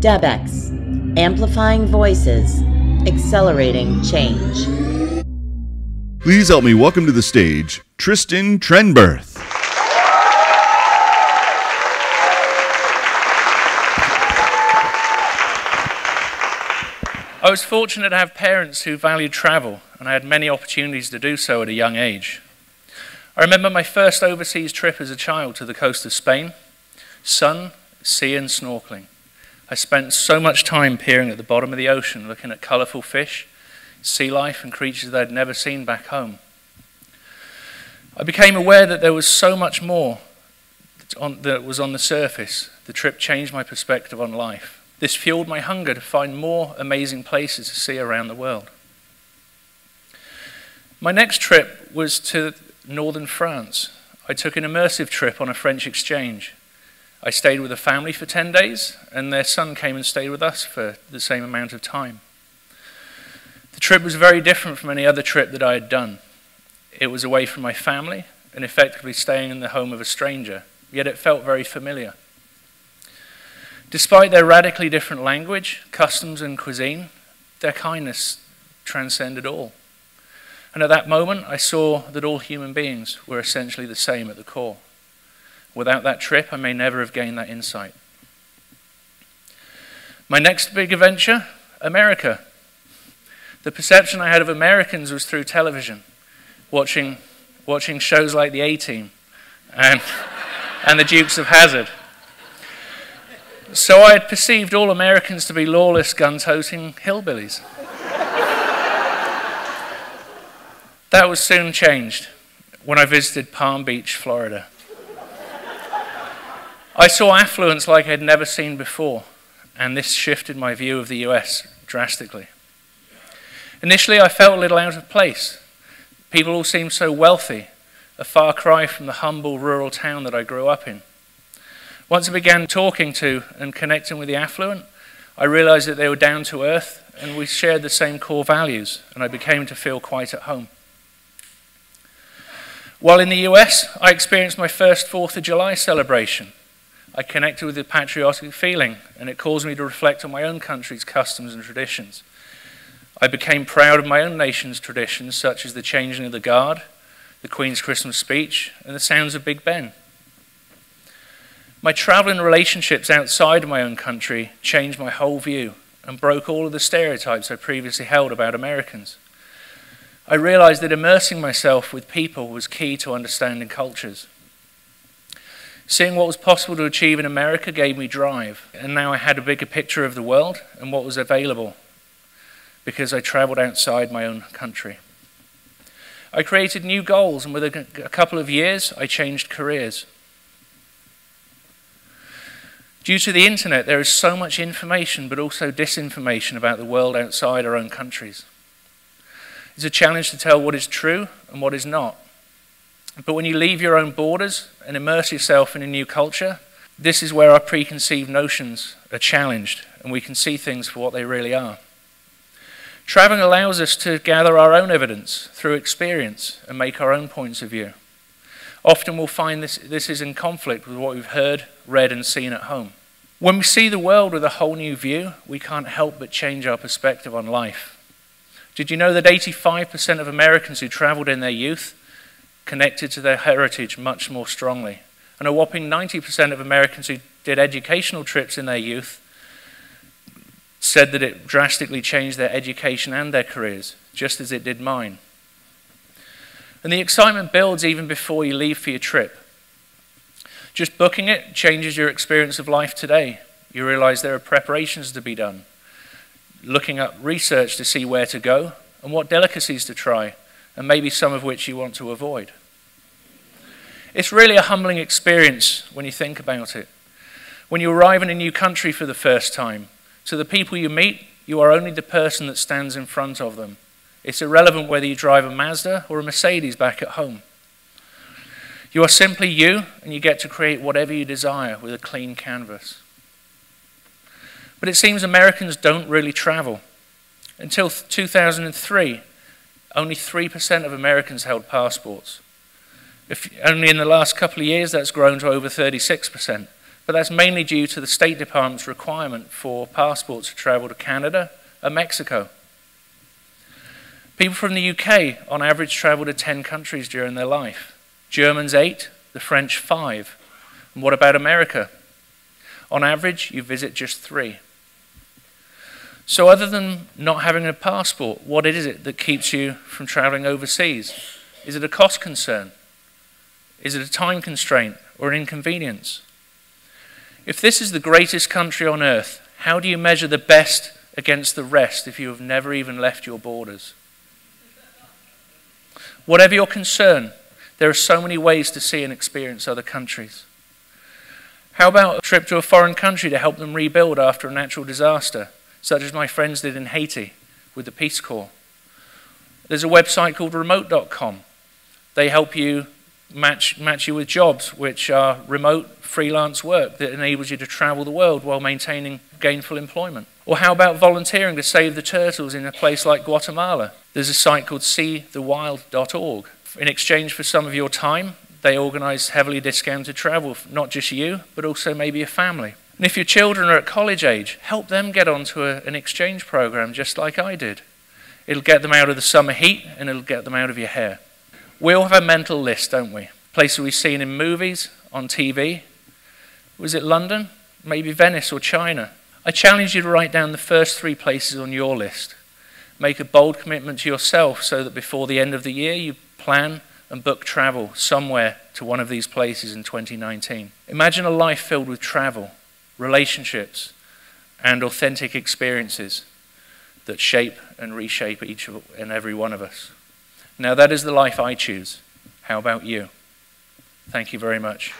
DEBx, amplifying voices, accelerating change. Please help me welcome to the stage, Trystan Trenberth. I was fortunate to have parents who valued travel, and I had many opportunities to do so at a young age. I remember my first overseas trip as a child to the coast of Spain. Sun, sea and snorkeling. I spent so much time peering at the bottom of the ocean, looking at colourful fish, sea life and creatures that I'd never seen back home. I became aware that there was so much more that was on the surface. The trip changed my perspective on life. This fueled my hunger to find more amazing places to see around the world. My next trip was to northern France. I took an immersive trip on a French exchange. I stayed with a family for 10 days, and their son came and stayed with us for the same amount of time. The trip was very different from any other trip that I had done. It was away from my family and effectively staying in the home of a stranger, yet it felt very familiar. Despite their radically different language, customs and cuisine, their kindness transcended all. And at that moment, I saw that all human beings were essentially the same at the core. Without that trip, I may never have gained that insight. My next big adventure, America. The perception I had of Americans was through television, watching shows like The A-Team and the Dukes of Hazzard. So I had perceived all Americans to be lawless, gun-toting hillbillies. That was soon changed when I visited Palm Beach, Florida. I saw affluence like I had never seen before, and this shifted my view of the US drastically. Initially, I felt a little out of place. People all seemed so wealthy, a far cry from the humble rural town that I grew up in. Once I began talking to and connecting with the affluent, I realized that they were down to earth and we shared the same core values, and I became to feel quite at home. While in the US, I experienced my first 4th of July celebration. I connected with the patriotic feeling, and it caused me to reflect on my own country's customs and traditions. I became proud of my own nation's traditions, such as the changing of the guard, the Queen's Christmas speech, and the sounds of Big Ben. My travel and relationships outside of my own country changed my whole view and broke all of the stereotypes I previously held about Americans. I realized that immersing myself with people was key to understanding cultures. Seeing what was possible to achieve in America gave me drive, and now I had a bigger picture of the world and what was available because I traveled outside my own country. I created new goals, and within a couple of years, I changed careers. Due to the internet, there is so much information, but also disinformation about the world outside our own countries. It's a challenge to tell what is true and what is not. But when you leave your own borders and immerse yourself in a new culture, this is where our preconceived notions are challenged, and we can see things for what they really are. Traveling allows us to gather our own evidence through experience and make our own points of view. Often we'll find this is in conflict with what we've heard, read, and seen at home. When we see the world with a whole new view, we can't help but change our perspective on life. Did you know that 85% of Americans who traveled in their youth connected to their heritage much more strongly? And a whopping 90% of Americans who did educational trips in their youth said that it drastically changed their education and their careers, just as it did mine. And the excitement builds even before you leave for your trip. Just booking it changes your experience of life today. You realize there are preparations to be done, looking up research to see where to go and what delicacies to try, and maybe some of which you want to avoid. It's really a humbling experience when you think about it. When you arrive in a new country for the first time, to the people you meet, you are only the person that stands in front of them. It's irrelevant whether you drive a Mazda or a Mercedes back at home. You are simply you, and you get to create whatever you desire with a clean canvas. But it seems Americans don't really travel. Until 2003, only 3% of Americans held passports. Only in the last couple of years, that's grown to over 36%. but that's mainly due to the State Department's requirement for passports to travel to Canada and Mexico. People from the UK, on average, travel to 10 countries during their life. Germans 8, the French 5. And what about America? On average, you visit just 3. So other than not having a passport, what is it that keeps you from traveling overseas? Is it a cost concern? Is it a time constraint or an inconvenience? If this is the greatest country on earth, how do you measure the best against the rest if you have never even left your borders? Whatever your concern, there are so many ways to see and experience other countries. How about a trip to a foreign country to help them rebuild after a natural disaster, such as my friends did in Haiti with the Peace Corps? There's a website called remote.com. They help you match you with jobs, which are remote freelance work that enables you to travel the world while maintaining gainful employment. Or how about volunteering to save the turtles in a place like Guatemala? There's a site called seethewild.org. In exchange for some of your time, they organize heavily discounted travel, not just you, but also maybe a family. And if your children are at college age, help them get onto an exchange program just like I did. It'll get them out of the summer heat and it'll get them out of your hair. We all have a mental list, don't we? Places we've seen in movies, on TV. Was it London? Maybe Venice or China? I challenge you to write down the first 3 places on your list. Make a bold commitment to yourself so that before the end of the year you plan and book travel somewhere to one of these places in 2019. Imagine a life filled with travel, relationships, and authentic experiences that shape and reshape each and every one of us. Now that is the life I choose. How about you? Thank you very much.